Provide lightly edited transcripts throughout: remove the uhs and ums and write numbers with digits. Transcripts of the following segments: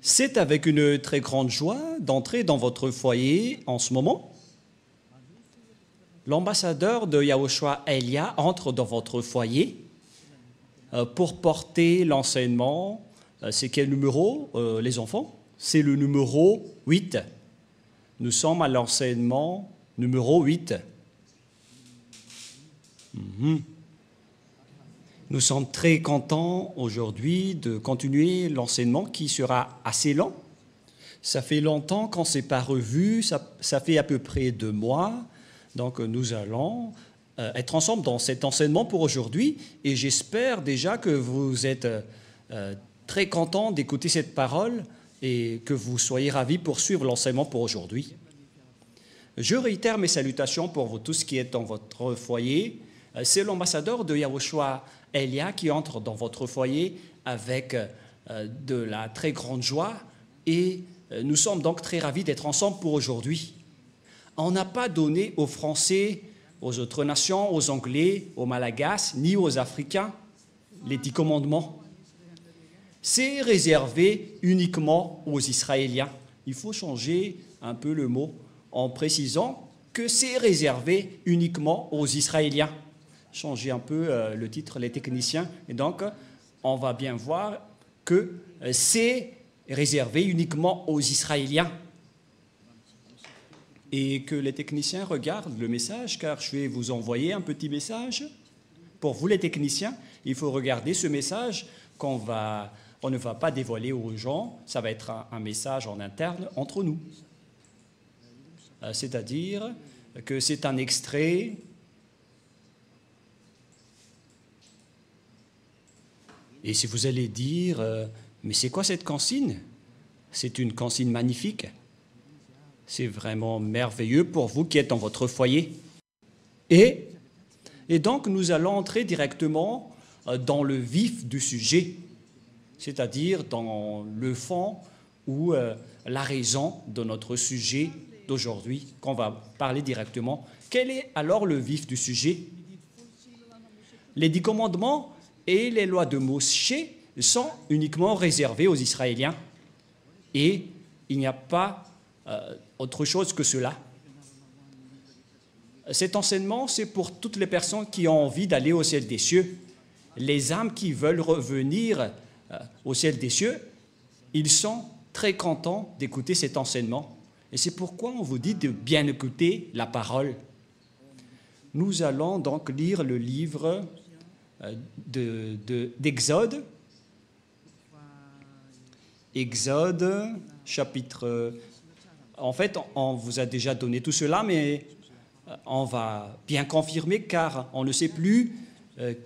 C'est avec une très grande joie d'entrer dans votre foyer en ce moment. L'ambassadeur de Yahushua Elia entre dans votre foyer pour porter l'enseignement. C'est quel numéro, les enfants? C'est le numéro 8. Nous sommes à l'enseignement numéro 8. Nous sommes très contents aujourd'hui de continuer l'enseignement qui sera assez lent. Ça fait longtemps qu'on ne s'est pas revu, ça fait à peu près 2 mois. Donc nous allons être ensemble dans cet enseignement pour aujourd'hui et j'espère déjà que vous êtes très contents d'écouter cette parole et que vous soyez ravis pour suivre l'enseignement pour aujourd'hui. Je réitère mes salutations pour vous tous qui êtes dans votre foyer. C'est l'ambassadeur de Yahushua Elia qui entre dans votre foyer avec de la très grande joie et nous sommes donc très ravis d'être ensemble pour aujourd'hui. On n'a pas donné aux Français, aux autres nations, aux Anglais, aux Malagasy, ni aux Africains les 10 commandements. C'est réservé uniquement aux Israéliens. Il faut changer un peu le mot en précisant que c'est réservé uniquement aux Israéliens. Changer un peu le titre, les techniciens. Et donc, on va bien voir que c'est réservé uniquement aux Israéliens. Et que les techniciens regardent le message, car je vais vous envoyer un petit message. Pour vous, les techniciens, il faut regarder ce message on ne va pas dévoiler aux gens. Ça va être un message en interne entre nous. C'est-à-dire que c'est un extrait. Et si vous allez dire, mais c'est quoi cette consigne? C'est une consigne magnifique. C'est vraiment merveilleux pour vous qui êtes dans votre foyer. Et donc, nous allons entrer directement dans le vif du sujet, c'est-à-dire dans le fond ou la raison de notre sujet d'aujourd'hui, qu'on va parler directement. Quel est alors le vif du sujet? Les 10 commandements et les lois de Moshe sont uniquement réservés aux Israéliens. Et il n'y a pas autre chose que cela. Cet enseignement, c'est pour toutes les personnes qui ont envie d'aller au ciel des cieux. Les âmes qui veulent revenir au ciel des cieux, ils sont très contents d'écouter cet enseignement. Et c'est pourquoi on vous dit de bien écouter la parole. Nous allons donc lire le livre d'Exode. Exode, chapitre... En fait, on vous a déjà donné tout cela, mais on va bien confirmer car on ne sait plus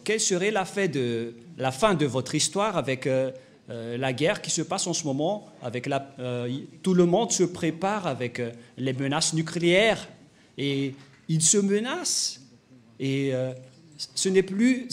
quelle serait la fin de votre histoire avec la guerre qui se passe en ce moment. Tout le monde se prépare avec les menaces nucléaires et ils se menacent. Et ce n'est plus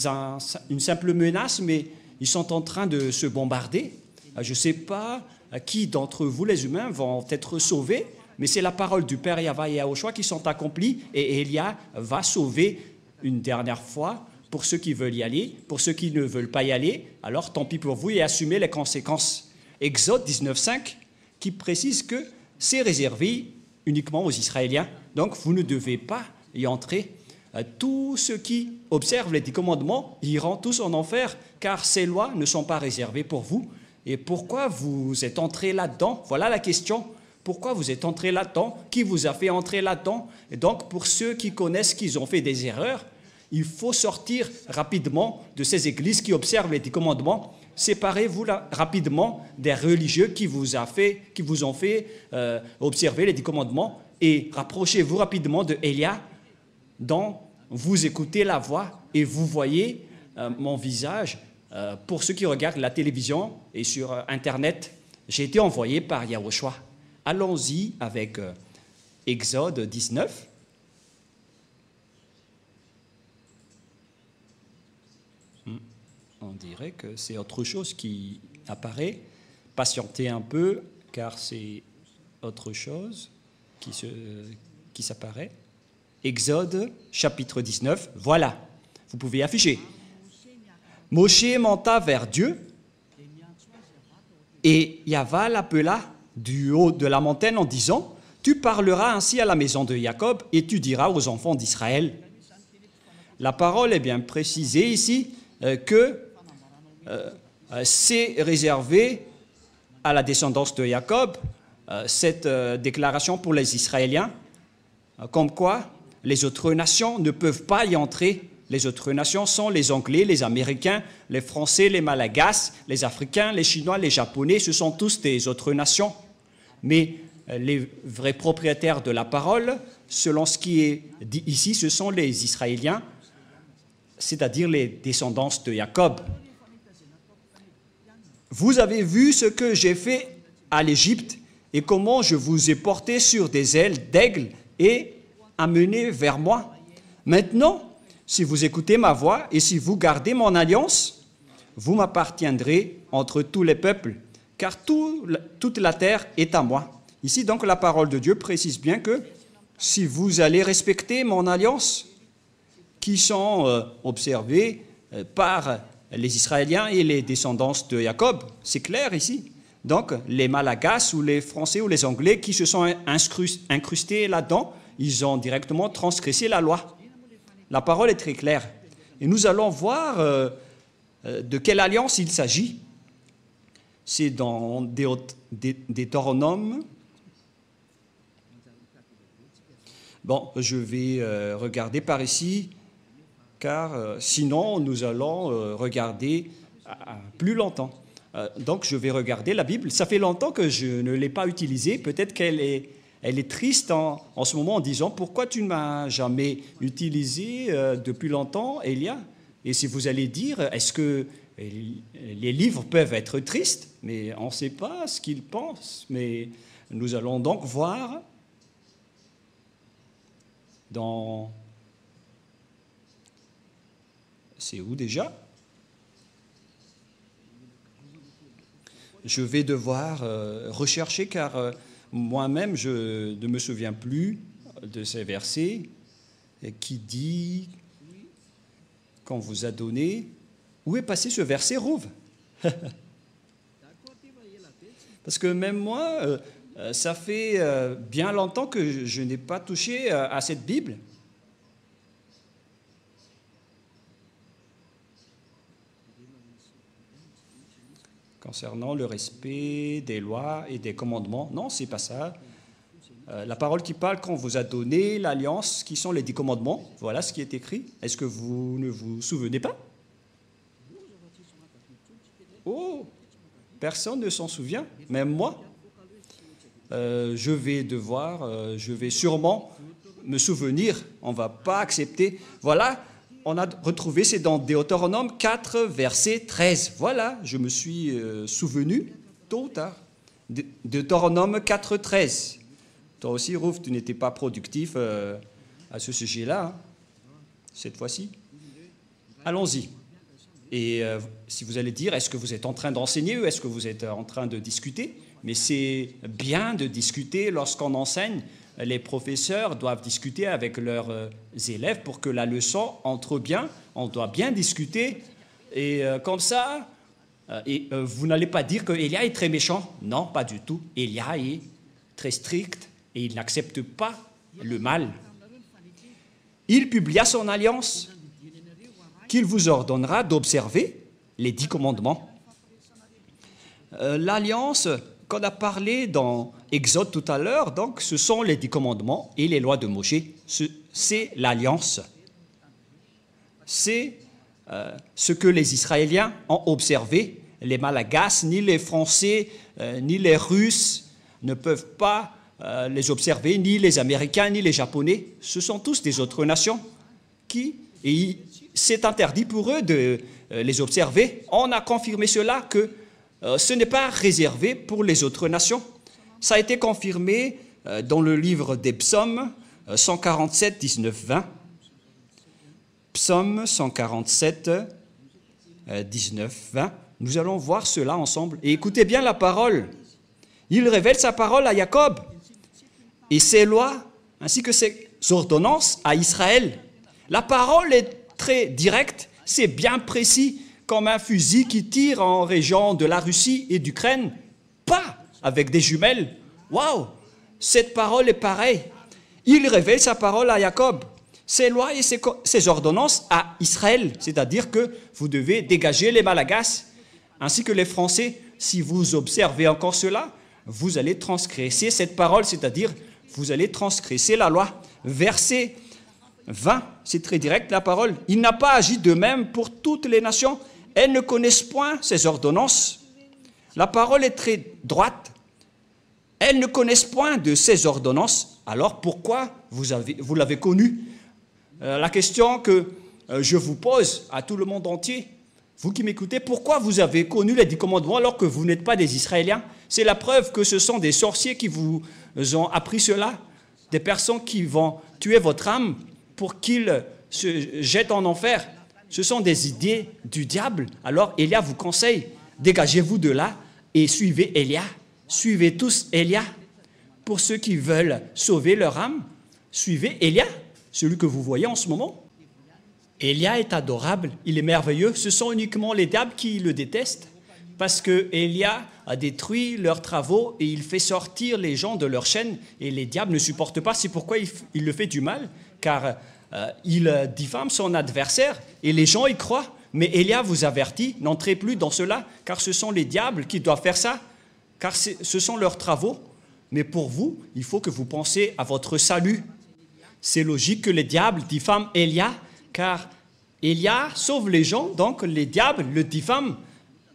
une simple menace, mais ils sont en train de se bombarder. Je ne sais pas qui d'entre vous, les humains, vont être sauvés, mais c'est la parole du Père Yahweh et Yahushua qui sont accomplies et Elia va sauver une dernière fois pour ceux qui veulent y aller, pour ceux qui ne veulent pas y aller, alors tant pis pour vous et assumez les conséquences. Exode 19.5 qui précise que c'est réservé uniquement aux Israéliens, donc vous ne devez pas y entrer. Tous ceux qui observent les 10 commandements iront tous en enfer, car ces lois ne sont pas réservées pour vous. Et pourquoi vous êtes entré là-dedans? Voilà la question. Pourquoi vous êtes entré là-dedans? Qui vous a fait entrer là-dedans? Et donc, pour ceux qui connaissent qu'ils ont fait des erreurs, il faut sortir rapidement de ces églises qui observent les 10 commandements. Séparez-vous rapidement des religieux qui vous ont fait observer les 10 commandements et rapprochez-vous rapidement de Elia, dont vous écoutez la voix et vous voyez mon visage. Pour ceux qui regardent la télévision et sur Internet, j'ai été envoyé par Yahushua. Allons-y avec Exode 19. On dirait que c'est autre chose qui apparaît. Patientez un peu, car c'est autre chose qui s'apparaît. Exode, chapitre 19. Voilà, vous pouvez afficher. Moshe monta vers Dieu Et Yahva l'appela du haut de la montagne en disant, « Tu parleras ainsi à la maison de Jacob et tu diras aux enfants d'Israël. » La parole est bien précisée ici que c'est réservé à la descendance de Jacob, cette déclaration pour les Israéliens, comme quoi les autres nations ne peuvent pas y entrer. Les autres nations sont les Anglais, les Américains, les Français, les Malagasy, les Africains, les Chinois, les Japonais, ce sont tous des autres nations. Mais les vrais propriétaires de la parole, selon ce qui est dit ici, ce sont les Israéliens, c'est-à-dire les descendants de Jacob. Vous avez vu ce que j'ai fait à l'Égypte et comment je vous ai porté sur des ailes d'aigle et amené vers moi. Maintenant, si vous écoutez ma voix et si vous gardez mon alliance, vous m'appartiendrez entre tous les peuples, car toute la terre est à moi. Ici, donc, la parole de Dieu précise bien que si vous allez respecter mon alliance, qui sont observées par les Israéliens et les descendants de Jacob, c'est clair ici. Donc, les Malagasy ou les Français ou les Anglais qui se sont incrustés là-dedans, ils ont directement transgressé la loi. La parole est très claire. Et nous allons voir de quelle alliance il s'agit. C'est dans Deutéronome. Bon, je vais regarder par ici, car sinon nous allons regarder plus longtemps. Donc je vais regarder la Bible. Ça fait longtemps que je ne l'ai pas utilisée. Peut-être qu'elle est triste en ce moment en disant « Pourquoi tu ne m'as jamais utilisé depuis longtemps, Elia ?» Et si vous allez dire « Est-ce que les livres peuvent être tristes ?» Mais on ne sait pas ce qu'ils pensent. Mais nous allons donc voir dans... C'est où déjà ? Je vais devoir rechercher car moi-même je ne me souviens plus de ces versets qui dit qu'on vous a donné. Où est passé ce verset, Rouve? Parce que même moi, ça fait bien longtemps que je n'ai pas touché à cette Bible. Concernant le respect des lois et des commandements. Non, c'est pas ça. La parole qui parle qu'on vous a donné l'alliance, qui sont les 10 commandements, voilà ce qui est écrit. Est-ce que vous ne vous souvenez pas? Oh, personne ne s'en souvient, même moi. Je vais sûrement me souvenir, on ne va pas accepter. Voilà, on a retrouvé, c'est dans Deutéronome 4, verset 13. Voilà, je me suis souvenu tôt ou tard. Deutéronome 4, 13. Toi aussi, Rouf, tu n'étais pas productif à ce sujet-là, hein, cette fois-ci. Allons-y. Et si vous allez dire, est-ce que vous êtes en train d'enseigner ou est-ce que vous êtes en train de discuter? Mais c'est bien de discuter lorsqu'on enseigne. Les professeurs doivent discuter avec leurs élèves pour que la leçon entre bien. On doit bien discuter. Et comme ça, vous n'allez pas dire que Elia est très méchant. Non, pas du tout. Elia est très strict et il n'accepte pas le mal. Il publia son alliance qu'il vous ordonnera d'observer les 10 commandements. L'alliance qu'on a parlé dans Exode tout à l'heure, donc, ce sont les 10 commandements et les lois de Moïse. C'est l'alliance. C'est ce que les Israéliens ont observé. Les Malagasy, ni les Français, ni les Russes ne peuvent pas les observer, ni les Américains, ni les Japonais. Ce sont tous des autres nations et c'est interdit pour eux de les observer. On a confirmé cela que ce n'est pas réservé pour les autres nations. Ça a été confirmé dans le livre des psaumes 147, 19, 20. Psaume 147, 19, 20. Nous allons voir cela ensemble. Et écoutez bien la parole. Il révèle sa parole à Jacob et ses lois ainsi que ses ordonnances à Israël. La parole est très directe, c'est bien précis, comme un fusil qui tire en région de la Russie et d'Ukraine pas avec des jumelles. Waouh, cette parole est pareille. Il révèle sa parole à Jacob, ses lois et ses ordonnances à Israël, c'est-à-dire que vous devez dégager les Malagasy, ainsi que les Français. Si vous observez encore cela, vous allez transgresser cette parole, c'est-à-dire vous allez transgresser la loi. Verset 20, c'est très direct la parole. Il n'a pas agi de même pour toutes les nations. Elles ne connaissent point ses ordonnances. La parole est très droite. Elles ne connaissent point de ses ordonnances. Alors pourquoi vous l'avez connu? La question que je vous pose à tout le monde entier, vous qui m'écoutez, pourquoi vous avez connu les 10 commandements alors que vous n'êtes pas des Israéliens? C'est la preuve que ce sont des sorciers qui vous ont appris cela, des personnes qui vont tuer votre âme pour qu'ils se jettent en enfer. Ce sont des idées du diable. Alors Élia vous conseille, dégagez-vous de là et suivez Élia. Suivez tous Élia. Pour ceux qui veulent sauver leur âme, suivez Élia, celui que vous voyez en ce moment. Élia est adorable, il est merveilleux. Ce sont uniquement les diables qui le détestent parce que Élia a détruit leurs travaux et il fait sortir les gens de leur chaîne et les diables ne supportent pas. C'est pourquoi il le fait du mal, car il diffame son adversaire et les gens y croient. Mais Élia vous avertit, n'entrez plus dans cela, car ce sont les diables qui doivent faire ça, car ce sont leurs travaux. Mais pour vous, il faut que vous pensiez à votre salut. C'est logique que les diables diffament Élia, car Élia sauve les gens, donc les diables le diffament.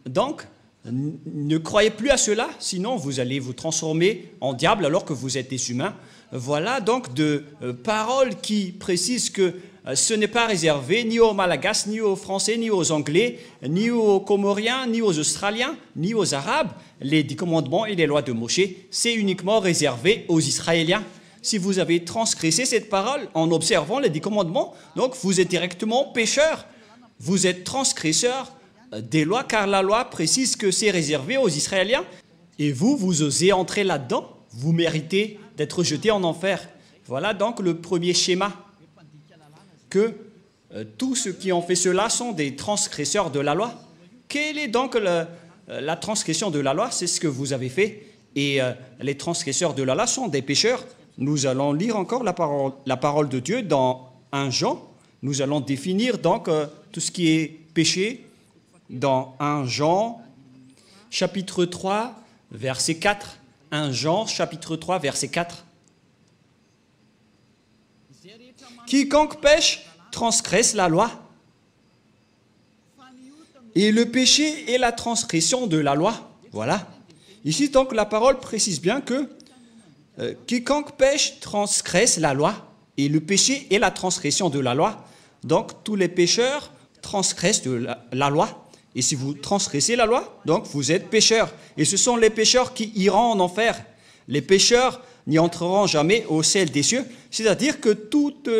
Donc, ne croyez plus à cela, sinon vous allez vous transformer en diable alors que vous êtes des humains. Voilà donc de paroles qui précisent que ce n'est pas réservé ni aux Malagasy, ni aux Français, ni aux Anglais, ni aux Comoriens, ni aux Australiens, ni aux Arabes. Les 10 commandements et les lois de Moshe, c'est uniquement réservé aux Israéliens. Si vous avez transgressé cette parole en observant les 10 commandements, donc vous êtes directement pécheur. Vous êtes transgresseur des lois, car la loi précise que c'est réservé aux Israéliens. Et vous osez entrer là-dedans, vous méritez d'être jeté en enfer. Voilà donc le premier schéma, que tous ceux qui ont fait cela sont des transgresseurs de la loi. Quelle est donc la transgression de la loi? C'est ce que vous avez fait. Et les transgresseurs de la loi sont des pécheurs. Nous allons lire encore la parole de Dieu dans 1 Jean. Nous allons définir donc tout ce qui est péché dans 1 Jean, chapitre 3, verset 4. 1 Jean, chapitre 3, verset 4. Quiconque pêche transgresse la loi. Et le péché est la transgression de la loi. Voilà. Ici, donc, la parole précise bien que quiconque pêche transgresse la loi. Et le péché est la transgression de la loi. Donc, tous les pécheurs transgressent la loi. Et si vous transgressez la loi, donc vous êtes pécheurs. Et ce sont les pécheurs qui iront en enfer. Les pécheurs n'y entreront jamais au ciel des cieux. C'est-à-dire que toutes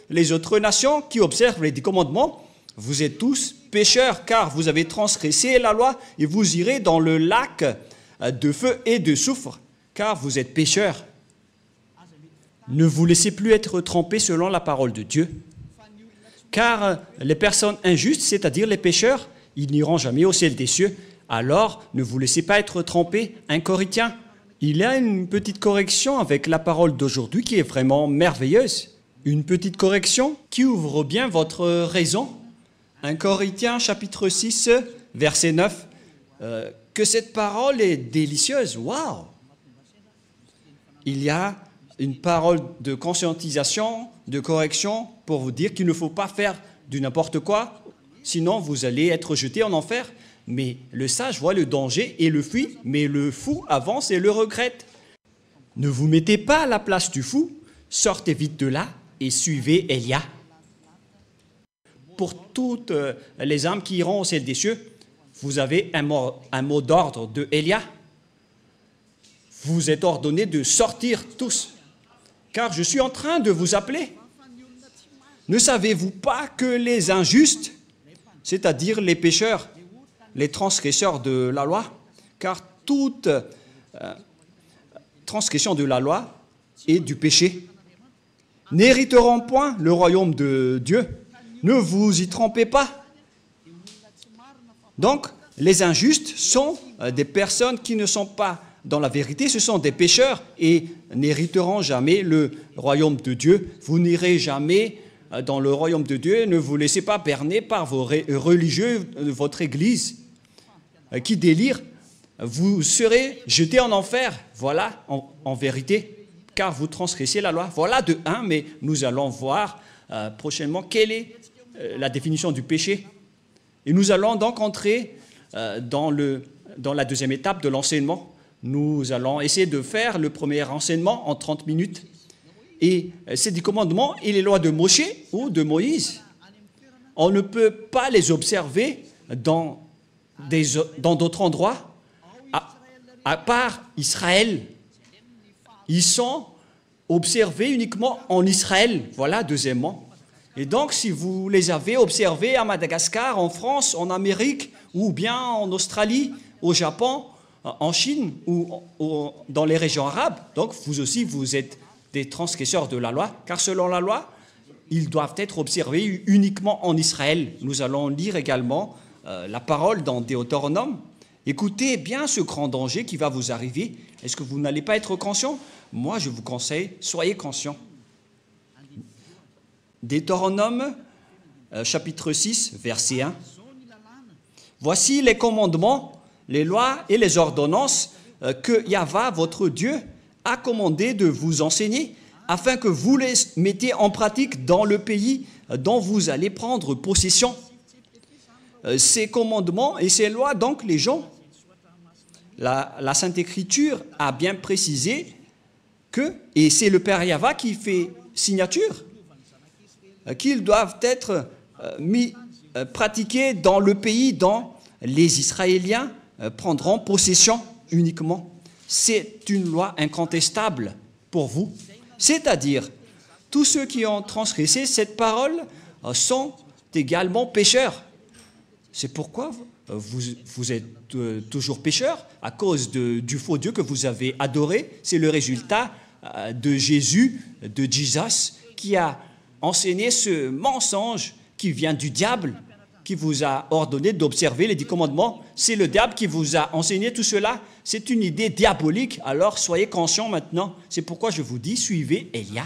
les autres nations qui observent les 10 commandements, vous êtes tous pécheurs, car vous avez transgressé la loi et vous irez dans le lac de feu et de soufre, car vous êtes pécheurs. Ne vous laissez plus être trompés selon la parole de Dieu, car les personnes injustes, c'est-à-dire les pécheurs, ils n'iront jamais au ciel des cieux. Alors, ne vous laissez pas être trompés. 1 Corinthiens, il y a une petite correction avec la parole d'aujourd'hui qui est vraiment merveilleuse. Une petite correction qui ouvre bien votre raison. 1 Corinthiens, chapitre 6, verset 9. Que cette parole est délicieuse. Waouh! Il y a une parole de conscientisation, de correction pour vous dire qu'il ne faut pas faire du n'importe quoi. Sinon, vous allez être jeté en enfer. Mais le sage voit le danger et le fuit, mais le fou avance et le regrette. Ne vous mettez pas à la place du fou, sortez vite de là et suivez Élia. Pour toutes les âmes qui iront au ciel des cieux, vous avez un mot d'ordre de Élia. Vous êtes ordonnés de sortir tous, car je suis en train de vous appeler. Ne savez-vous pas que les injustes, c'est-à-dire les pécheurs, les transgresseurs de la loi, car toute transgression de la loi est du péché, n'hériteront point le royaume de Dieu. Ne vous y trompez pas. Donc, les injustes sont des personnes qui ne sont pas dans la vérité, ce sont des pécheurs et n'hériteront jamais le royaume de Dieu. Vous n'irez jamais dans le royaume de Dieu. Ne vous laissez pas berner par vos religieux de votre Église qui délirent. Vous serez jetés en enfer, voilà, en vérité, car vous transgressez la loi. Voilà de un, mais nous allons voir prochainement quelle est la définition du péché. Et nous allons donc entrer dans la deuxième étape de l'enseignement. Nous allons essayer de faire le premier enseignement en 30 minutes. Et ces 10 commandements et les lois de Moshe ou de Moïse, on ne peut pas les observer dans d'autres endroits, à part Israël. Ils sont observés uniquement en Israël. Voilà, deuxièmement. Et donc, si vous les avez observés à Madagascar, en France, en Amérique, ou bien en Australie, au Japon, en Chine, ou dans les régions arabes, donc vous aussi, vous êtes des transgresseurs de la loi, car selon la loi, ils doivent être observés uniquement en Israël. Nous allons lire également la parole dans Deutéronome. Écoutez bien ce grand danger qui va vous arriver. Est-ce que vous n'allez pas être conscient? Moi, je vous conseille, soyez conscients. Deutéronome, chapitre 6, verset 1. Voici les commandements, les lois et les ordonnances que Yahva, votre Dieu, a commandé de vous enseigner, afin que vous les mettiez en pratique dans le pays dont vous allez prendre possession. Ces commandements et ces lois, donc, les gens, la Sainte Écriture a bien précisé que, et c'est le Père Yahva qui fait signature, qu'ils doivent être pratiqués dans le pays dont les Israéliens prendront possession uniquement. C'est une loi incontestable pour vous. C'est-à-dire, tous ceux qui ont transgressé cette parole sont également pécheurs. C'est pourquoi vous êtes toujours pécheurs, à cause du faux Dieu que vous avez adoré. C'est le résultat de Jésus, de Jesus, qui a enseigné ce mensonge qui vient du diable, qui vous a ordonné d'observer les 10 commandements. C'est le diable qui vous a enseigné tout cela. C'est une idée diabolique, alors soyez conscients maintenant. C'est pourquoi je vous dis, suivez Élia.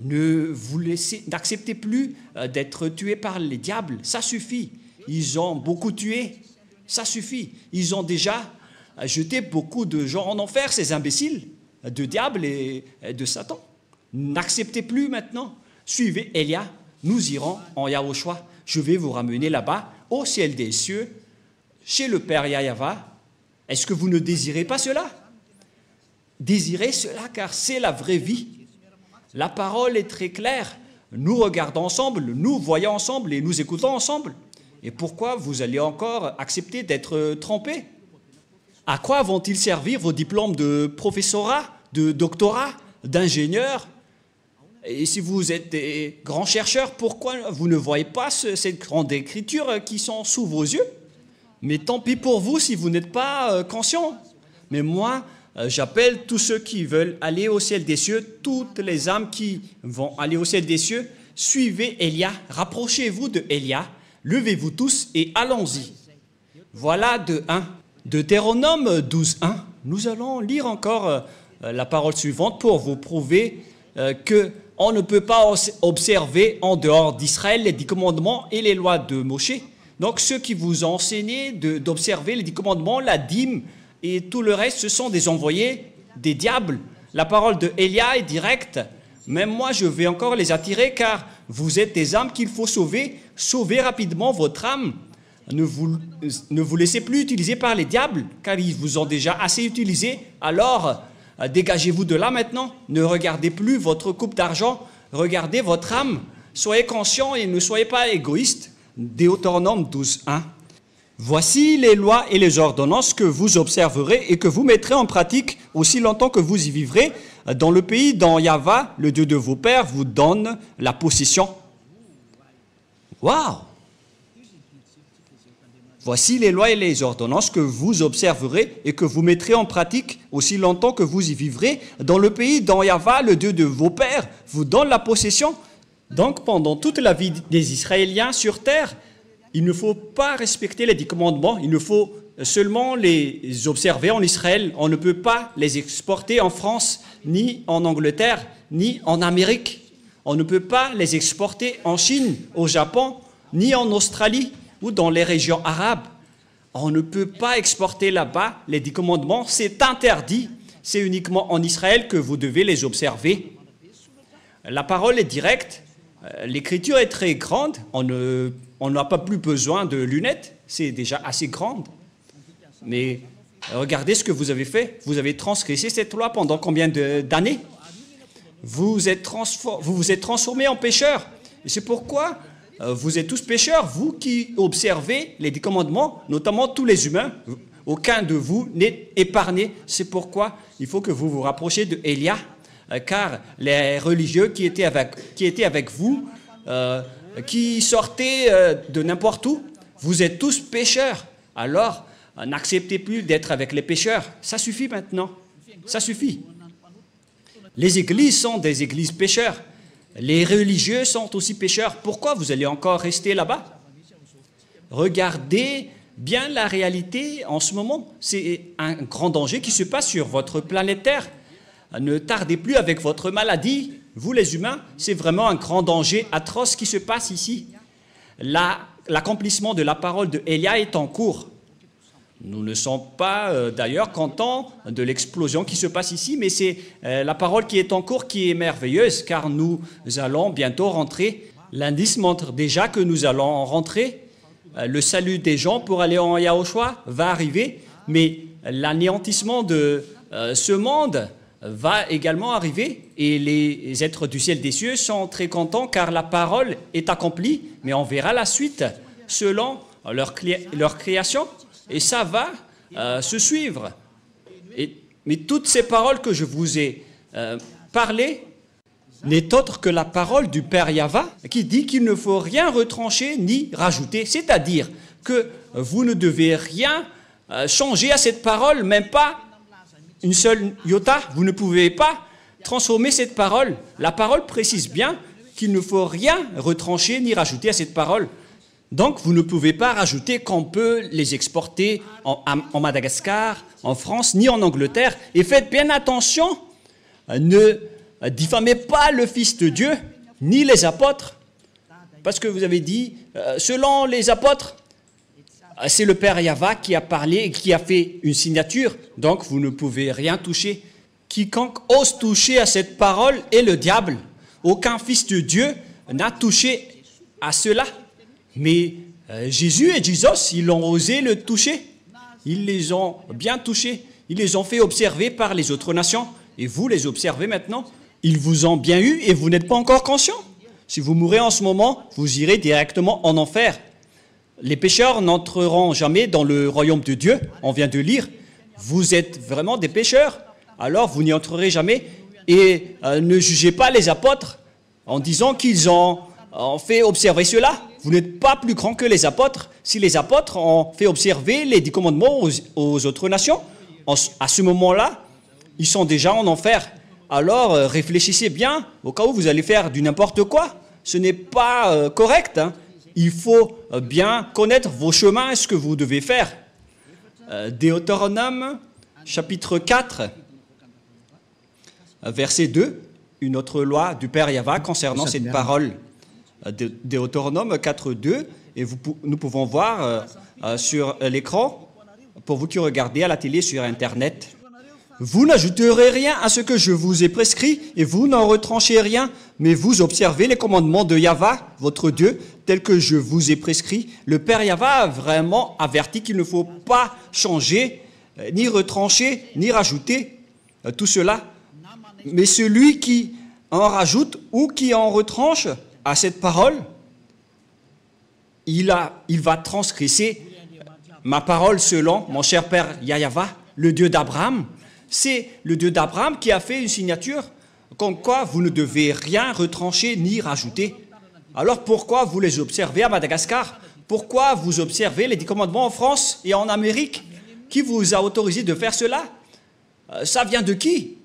N'acceptez plus d'être tués par les diables, ça suffit. Ils ont beaucoup tué, ça suffit. Ils ont déjà jeté beaucoup de gens en enfer, ces imbéciles, de diable et de Satan. N'acceptez plus maintenant. Suivez Élia, nous irons en Yahushua. Je vais vous ramener là-bas, au ciel des cieux, chez le Père Yahva. Est-ce que vous ne désirez pas cela? Désirez cela, car c'est la vraie vie. La parole est très claire. Nous regardons ensemble, nous voyons ensemble et nous écoutons ensemble. Et pourquoi vous allez encore accepter d'être trompés? À quoi vont-ils servir vos diplômes de professorat, de doctorat, d'ingénieur? Et si vous êtes des grands chercheurs, pourquoi vous ne voyez pas ces grandes écritures qui sont sous vos yeux? Mais tant pis pour vous si vous n'êtes pas conscients. Mais moi, j'appelle tous ceux qui veulent aller au ciel des cieux, toutes les âmes qui vont aller au ciel des cieux, suivez Élia, rapprochez-vous de Élia, levez-vous tous et allons-y. Voilà de 1. Deutéronome 12, 1. Nous allons lire encore la parole suivante pour vous prouver qu'on ne peut pas observer en dehors d'Israël les 10 commandements et les lois de Moshe. Donc ceux qui vous ont enseigné d'observer les 10 commandements, la dîme et tout le reste, ce sont des envoyés, des diables. La parole de Élia est directe. Même moi, je vais encore les attirer car vous êtes des âmes qu'il faut sauver. Sauvez rapidement votre âme. Ne vous laissez plus utiliser par les diables car ils vous ont déjà assez utilisé. Alors, dégagez-vous de là maintenant. Ne regardez plus votre coupe d'argent. Regardez votre âme. Soyez conscients et ne soyez pas égoïstes. Deutéronome 12, 1. Voici les lois et les ordonnances que vous observerez et que vous mettrez en pratique aussi longtemps que vous y vivrez dans le pays dont Yahva, le Dieu de vos pères, vous donne la possession. Waouh! Voici les lois et les ordonnances que vous observerez et que vous mettrez en pratique aussi longtemps que vous y vivrez dans le pays dont Yahva, le Dieu de vos pères, vous donne la possession. Donc, pendant toute la vie des Israéliens sur terre, il ne faut pas respecter les 10 commandements, il ne faut seulement les observer en Israël. On ne peut pas les exporter en France, ni en Angleterre, ni en Amérique. On ne peut pas les exporter en Chine, au Japon, ni en Australie ou dans les régions arabes. On ne peut pas exporter là-bas les 10 commandements, c'est interdit. C'est uniquement en Israël que vous devez les observer. La parole est directe, l'écriture est très grande, on n'a pas plus besoin de lunettes, c'est déjà assez grande. Mais regardez ce que vous avez fait, vous avez transgressé cette loi pendant combien d'années? Vous vous êtes transformés en pécheurs. Et c'est pourquoi vous êtes tous pécheurs, vous qui observez les 10 commandements, notamment tous les humains. Aucun de vous n'est épargné. C'est pourquoi il faut que vous vous rapprochiez de Élia, car les religieux qui étaient avec vous, qui sortaient de n'importe où, vous êtes tous pécheurs. Alors, n'acceptez plus d'être avec les pécheurs. Ça suffit maintenant. Ça suffit. Les églises sont des églises pécheurs. Les religieux sont aussi pécheurs. Pourquoi vous allez encore rester là-bas? Regardez bien la réalité en ce moment. C'est un grand danger qui se passe sur votre planète Terre. Ne tardez plus avec votre maladie. Vous les humains, c'est vraiment un grand danger atroce qui se passe ici. L'accomplissement de la parole de Élia est en cours. Nous ne sommes pas d'ailleurs contents de l'explosion qui se passe ici, mais c'est la parole qui est en cours qui est merveilleuse, car nous allons bientôt rentrer. L'indice montre déjà que nous allons rentrer. Le salut des gens pour aller en Yahushua va arriver, mais l'anéantissement de ce monde va également arriver, et les êtres du ciel des cieux sont très contents car la parole est accomplie, mais on verra la suite selon leur création. Et ça va se suivre. Mais toutes ces paroles que je vous ai parlées n'est autre que la parole du Père Yahva qui dit qu'il ne faut rien retrancher ni rajouter. C'est-à-dire que vous ne devez rien changer à cette parole, même pas une seule iota. Vous ne pouvez pas transformer cette parole. La parole précise bien qu'il ne faut rien retrancher ni rajouter à cette parole. Donc, vous ne pouvez pas rajouter qu'on peut les exporter en Madagascar, en France, ni en Angleterre. Et faites bien attention, ne diffamez pas le Fils de Dieu, ni les apôtres. Parce que vous avez dit, selon les apôtres, c'est le Père Yahva qui a parlé et qui a fait une signature. Donc, vous ne pouvez rien toucher. Quiconque ose toucher à cette parole est le diable. Aucun Fils de Dieu n'a touché à cela. Mais Jésus et Jesus, ils ont osé le toucher. Ils les ont bien touchés. Ils les ont fait observer par les autres nations. Et vous les observez maintenant. Ils vous ont bien eu et vous n'êtes pas encore conscient. Si vous mourrez en ce moment, vous irez directement en enfer. Les pécheurs n'entreront jamais dans le royaume de Dieu. On vient de lire. Vous êtes vraiment des pécheurs. Alors vous n'y entrerez jamais. Et ne jugez pas les apôtres en disant qu'ils ont fait observer cela. Vous n'êtes pas plus grand que les apôtres. Si les apôtres ont fait observer les 10 commandements aux autres nations, à ce moment-là, ils sont déjà en enfer. Alors réfléchissez bien au cas où vous allez faire du n'importe quoi. Ce n'est pas correct. Il faut bien connaître vos chemins et ce que vous devez faire. Deutéronome, chapitre 4, verset 2, une autre loi du Père Yahva concernant cette parole. Deutéronome 4, 2, et nous pouvons voir sur l'écran, pour vous qui regardez à la télé sur Internet. Vous n'ajouterez rien à ce que je vous ai prescrit, et vous n'en retranchez rien, mais vous observez les commandements de Yahva, votre Dieu, tels que je vous ai prescrit. Le Père Yahva a vraiment averti qu'il ne faut pas changer, ni retrancher, ni rajouter tout cela. Mais celui qui en rajoute ou qui en retranche à cette parole, il va transgresser ma parole selon mon cher Père Yahva, le Dieu d'Abraham. C'est le Dieu d'Abraham qui a fait une signature comme quoi vous ne devez rien retrancher ni rajouter. Alors pourquoi vous les observez à Madagascar? Pourquoi vous observez les 10 commandements en France et en Amérique? Qui vous a autorisé de faire cela? Ça vient de qui?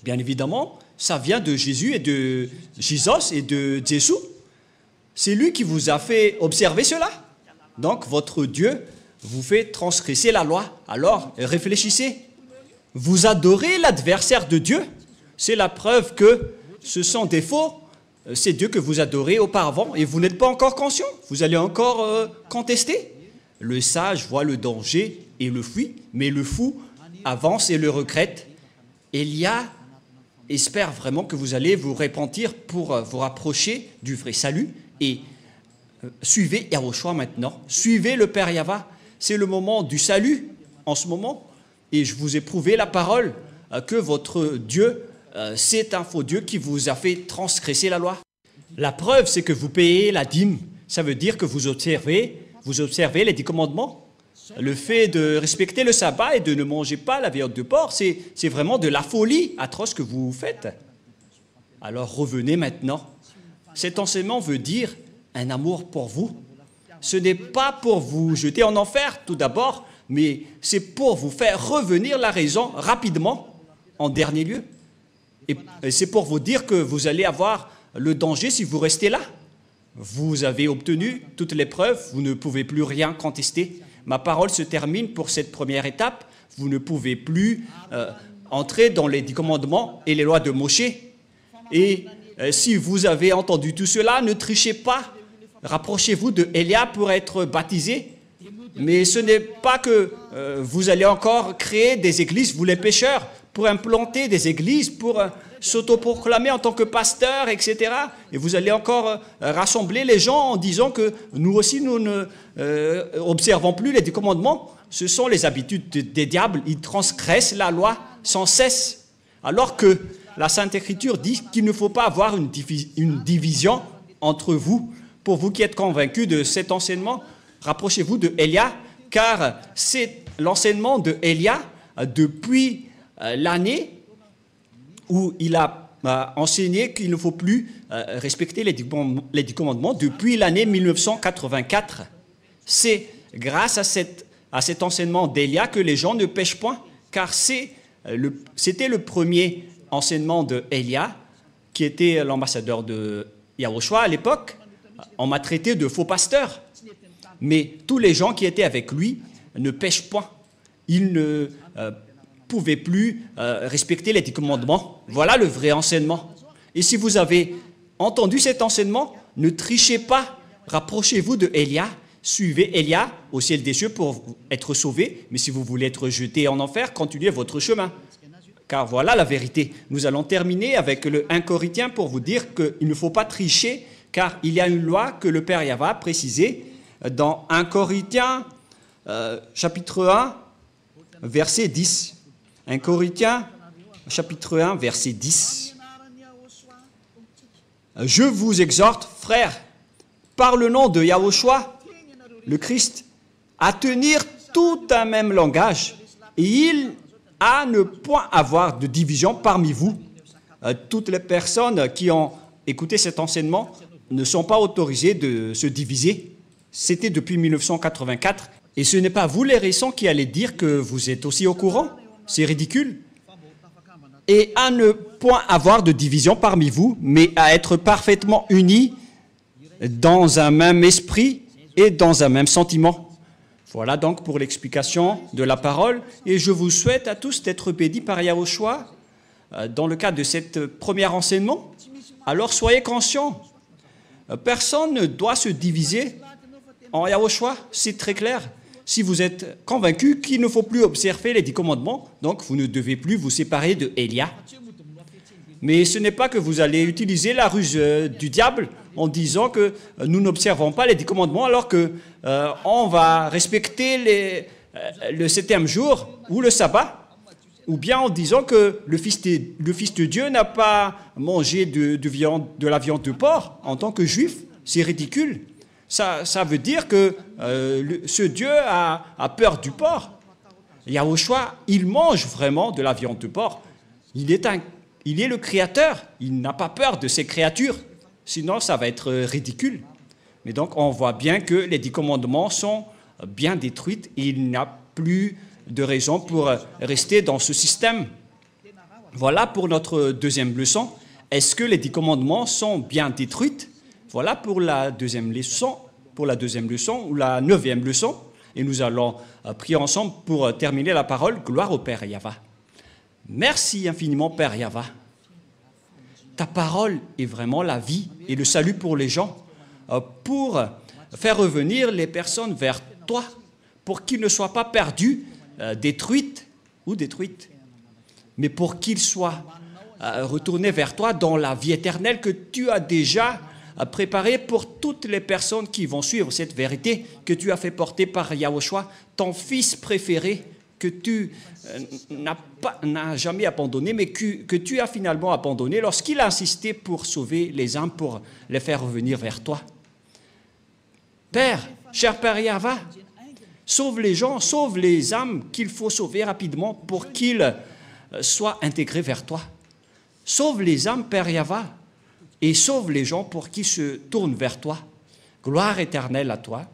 Bien évidemment, ça vient de Jésus et de Jésus et de Jésus. C'est lui qui vous a fait observer cela. Donc votre Dieu vous fait transgresser la loi. Alors réfléchissez. Vous adorez l'adversaire de Dieu. C'est la preuve que ce sont des faux. C'est Dieu que vous adorez auparavant et vous n'êtes pas encore conscient. Vous allez encore contester. Le sage voit le danger et le fuit, mais le fou avance et le regrette. Élia espère vraiment que vous allez vous repentir pour vous rapprocher du vrai salut et suivez Yahushua maintenant. Suivez le Père Yahva. C'est le moment du salut en ce moment. Et je vous ai prouvé la parole que votre Dieu, c'est un faux Dieu qui vous a fait transgresser la loi. La preuve, c'est que vous payez la dîme. Ça veut dire que vous observez les 10 commandements. Le fait de respecter le sabbat et de ne manger pas la viande de porc, c'est vraiment de la folie atroce que vous faites. Alors revenez maintenant. Cet enseignement veut dire un amour pour vous. Ce n'est pas pour vous jeter en enfer tout d'abord, mais c'est pour vous faire revenir la raison rapidement en dernier lieu. Et c'est pour vous dire que vous allez avoir le danger si vous restez là. Vous avez obtenu toutes les preuves, vous ne pouvez plus rien contester. Ma parole se termine pour cette première étape. Vous ne pouvez plus entrer dans les 10 commandements et les lois de Moshe. Et si vous avez entendu tout cela, ne trichez pas. Rapprochez-vous de Élia pour être baptisé. Mais ce n'est pas que vous allez encore créer des églises, vous les pécheurs, pour implanter des églises, pour s'autoproclamer en tant que pasteur, etc. Et vous allez encore rassembler les gens en disant que nous aussi, nous ne observons plus les 10 commandements. Ce sont les habitudes des diables. Ils transgressent la loi sans cesse. Alors que la Sainte Écriture dit qu'il ne faut pas avoir une division entre vous. Pour vous qui êtes convaincus de cet enseignement, rapprochez-vous de Élia, car c'est l'enseignement de Élia depuis l'année où il a enseigné qu'il ne faut plus respecter les 10 commandements depuis l'année 1984. C'est grâce à cet enseignement d'Élia que les gens ne pêchent point, car c'était le premier enseignement de Élia, qui était l'ambassadeur de Yahushua à l'époque. On m'a traité de faux pasteur. Mais tous les gens qui étaient avec lui ne pêchent point. Ils ne pouvaient plus respecter les 10 commandements. Voilà le vrai enseignement. Et si vous avez entendu cet enseignement, ne trichez pas. Rapprochez-vous de Élia. Suivez Élia au ciel des cieux pour être sauvé. Mais si vous voulez être jeté en enfer, continuez votre chemin. Car voilà la vérité. Nous allons terminer avec le 1 Corinthiens pour vous dire qu'il ne faut pas tricher, car il y a une loi que le Père Yahva a précisée dans 1 Corinthiens, chapitre 1, verset 10. 1 Corinthiens, chapitre 1, verset 10. Je vous exhorte, frères, par le nom de Yahushua, le Christ, à tenir tout un même langage, et il à ne point avoir de division parmi vous. Toutes les personnes qui ont écouté cet enseignement ne sont pas autorisées de se diviser. C'était depuis 1984. Et ce n'est pas vous les récents qui allez dire que vous êtes aussi au courant. C'est ridicule. Et à ne point avoir de division parmi vous, mais à être parfaitement unis dans un même esprit et dans un même sentiment. Voilà donc pour l'explication de la parole. Et je vous souhaite à tous d'être bénis par Yahushua dans le cadre de cet premier enseignement. Alors soyez conscients. Personne ne doit se diviser en Yahushua, c'est très clair. Si vous êtes convaincu qu'il ne faut plus observer les 10 commandements, donc vous ne devez plus vous séparer de Élia. Mais ce n'est pas que vous allez utiliser la ruse du diable en disant que nous n'observons pas les 10 commandements alors qu'on va respecter le 7e jour ou le sabbat, ou bien en disant que le Fils de Dieu n'a pas mangé de la viande de porc en tant que juif. C'est ridicule. Ça veut dire que ce Dieu a peur du porc. Yahushua, il mange vraiment de la viande de porc. Il est le Créateur. Il n'a pas peur de ses créatures. Sinon, ça va être ridicule. Mais donc, on voit bien que les 10 commandements sont bien détruits et il n'y a plus de raison pour rester dans ce système. Voilà pour notre deuxième leçon. Est-ce que les 10 commandements sont bien détruits? Voilà pour la deuxième leçon. pour la deuxième leçon ou la 9e leçon. Et nous allons prier ensemble pour terminer la parole. Gloire au Père Yahva. Merci infiniment, Père Yahva. Ta parole est vraiment la vie et le salut pour les gens, pour faire revenir les personnes vers toi, pour qu'ils ne soient pas perdus, détruites, mais pour qu'ils soient retournés vers toi dans la vie éternelle que tu as déjà préparée pour toutes les personnes qui vont suivre cette vérité que tu as fait porter par Yahushua, ton fils préféré, que tu n'as jamais abandonné, mais que tu as finalement abandonné lorsqu'il a insisté pour sauver les âmes, pour les faire revenir vers toi. Père, cher Père Yahva, sauve les gens, sauve les âmes qu'il faut sauver rapidement pour qu'ils soient intégrés vers toi. Sauve les âmes, Père Yahva, et sauve les gens pour qu'ils se tournent vers toi. Gloire éternelle à toi.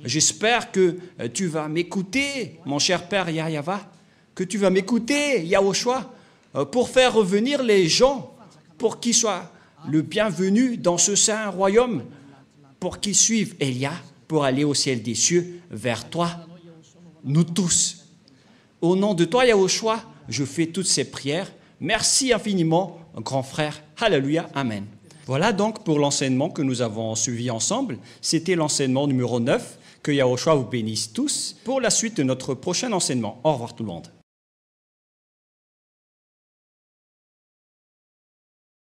J'espère que tu vas m'écouter, mon cher Père Yahva, que tu vas m'écouter, Yahushua, pour faire revenir les gens, pour qu'ils soient le bienvenu dans ce saint royaume, pour qu'ils suivent Elia, pour aller au ciel des cieux, vers toi, nous tous. Au nom de toi, Yahushua, je fais toutes ces prières. Merci infiniment, grand frère. Alléluia, Amen. Voilà donc pour l'enseignement que nous avons suivi ensemble. C'était l'enseignement numéro 9. Que Yahushua vous bénisse tous pour la suite de notre prochain enseignement. Au revoir tout le monde.